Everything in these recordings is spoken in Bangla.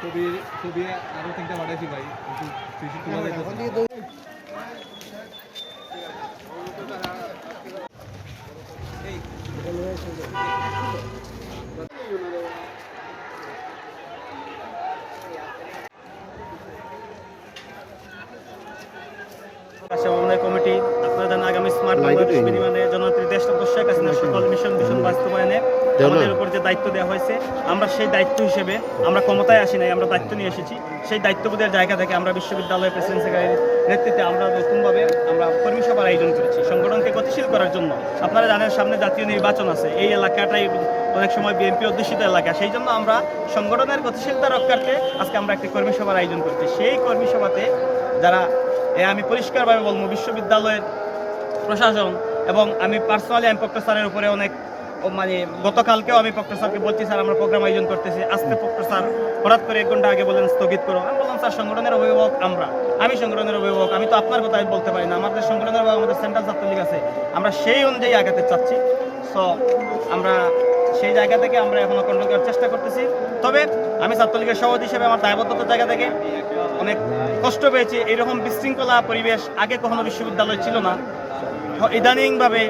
ছবি আরো 3টা পাঠাইছি ভাই, কিন্তু বেশি তোলা যাইতেছে না। সমন্বয় কমিটি আপনারা জানেন আগামী স্মার্ট বাংলাদেশ বিনিময়ে জননেত্রী দেশনায়ক শেখ হাসিনার সকল মিশন বাস্তবায়নে আমাদের উপর যে দায়িত্ব দেওয়া হয়েছে, আমরা সেই দায়িত্ব হিসেবে আমরা ক্ষমতায় আসি নাই, আমরা দায়িত্ব নিয়ে এসেছি। সেই দায়িত্ববোধের জায়গা থেকে আমরা বিশ্ববিদ্যালয়ের প্রেসিডেন্ট সেক্রেটারির নেতৃত্বে আমরা নতুনভাবে আমরা কর্মী সভার আয়োজন করেছি সংগঠনকে গতিশীল করার জন্য। আপনারা জানেন সামনে জাতীয় নির্বাচন আছে, এই এলাকাটাই অনেক সময় বিএনপি অধ্যুষিত এলাকা, সেই জন্য আমরা সংগঠনের গতিশীলতা রক্ষার্থে আজকে আমরা একটি কর্মী সভার আয়োজন করছি। সেই কর্মী সভাতে যারা আমি পরিষ্কারভাবে বলবো বিশ্ববিদ্যালয়ের প্রশাসন এবং আমি পার্সোনালি আমি প্রক্টর স্যারের উপরে অনেক মানে গতকালকেও আমি প্রক্টর স্যারকে বলছি, স্যার আমরা প্রোগ্রাম আয়োজন করতেছি, আজকে প্রক্টর স্যার হঠাৎ করে 1 ঘন্টা আগে বলেন স্থগিত করো। আমি বললাম স্যার সংগঠনের অভিভাবক আমি সংগঠনের অভিভাবক, আমি তো আপনার কথা বলতে পারি না, আমাদের সংগঠনের অভিভাবক আমাদের সেন্ট্রাল ছাত্রলীগ আছে, আমরা সেই অনুযায়ী আগাতে চাচ্ছি। সো আমরা সেই জায়গা থেকে আমরা এখনো কন্ট্রোল করার চেষ্টা করতেছি। তবে আমি ছাত্রলীগের সভাপতি হিসেবে আমার দায়বদ্ধতার জায়গা থেকে অনেক কষ্ট পেয়েছি। এইরকম বিশৃঙ্খলা পরিবেশ আগে কখনো বিশ্ববিদ্যালয় ছিল না। ইদানিংভাবে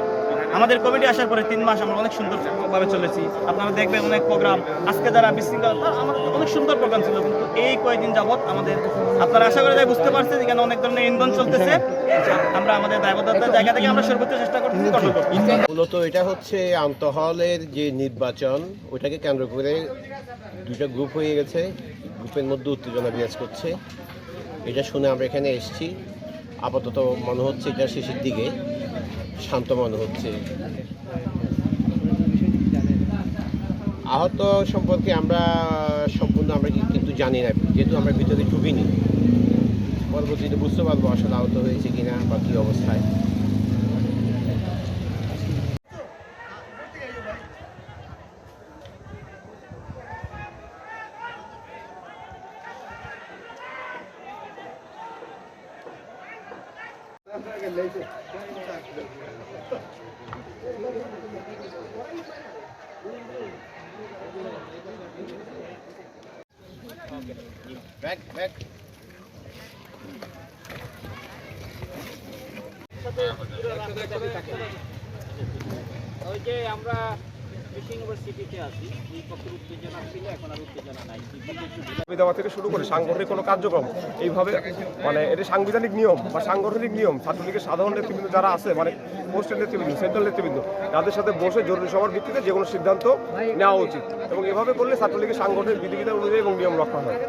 আমাদের কমিটি আসার পরে 3 মাস আমরা অনেক সুন্দরভাবে চলেছি। আপনারা দেখবেন অনেক প্রোগ্রাম, আজকে যারা বিশৃঙ্খলা আমাদের অনেক সুন্দর প্রোগ্রাম ছিল, কিন্তু এই কয়েকদিন যাবৎ আমাদের আপনারা আশা করে বুঝতে পারছেন এখানে অনেক ধরনের ইন্ধন চলতেছে। আমরা আমাদের দায়বদ্ধতার জায়গা থেকে আমরা সর্বোচ্চ চেষ্টা করতেছি। মূলত এটা হচ্ছে আন্তঃহলের যে নির্বাচন, ওইটাকে কেন্দ্র করে 2টা গ্রুপ হয়ে গেছে, গ্রুপের মধ্যে উত্তেজনা বিরাজ করছে। এটা শুনে আমরা এখানে এসেছি। আপাতত মনে হচ্ছে এটা শেষের দিকে, শান্ত মনে হচ্ছে। আহত সম্পর্কে আমরা সম্পূর্ণ কিন্তু জানি না, যেহেতু আমরা ভিতরে ঢুকিনি। পরবর্তীতে বুঝতে পারবো আসলে আহত হয়েছে কিনা বা কী অবস্থায়। Back. ওই যে আমরা ইউনিভার্সিটিতে আছি, এই পক্ষের উত্তেজনা ছিল, এখন আর উত্তেজনা নাই। দেওয়া থেকে শুরু করে সাংগঠনিক কোনো কার্যক্রম এইভাবে মানে এটা সাংবিধানিক নিয়ম বা সাংগঠনিক নিয়ম, ছাত্রলীগের সাধারণ নেতৃবৃন্দ যারা আছে, মানে পোস্টের নেতৃবৃন্দ, সেন্ট্রাল নেতৃবৃন্দ, তাদের সাথে বসে জরুরি সভার ভিত্তিতে যে কোনো সিদ্ধান্ত নেওয়া উচিত, এবং এভাবে করলে ছাত্রলীগের সাংগঠনিক বিধিবিধান অনুযায়ী এবং নিয়ম রক্ষা হয়।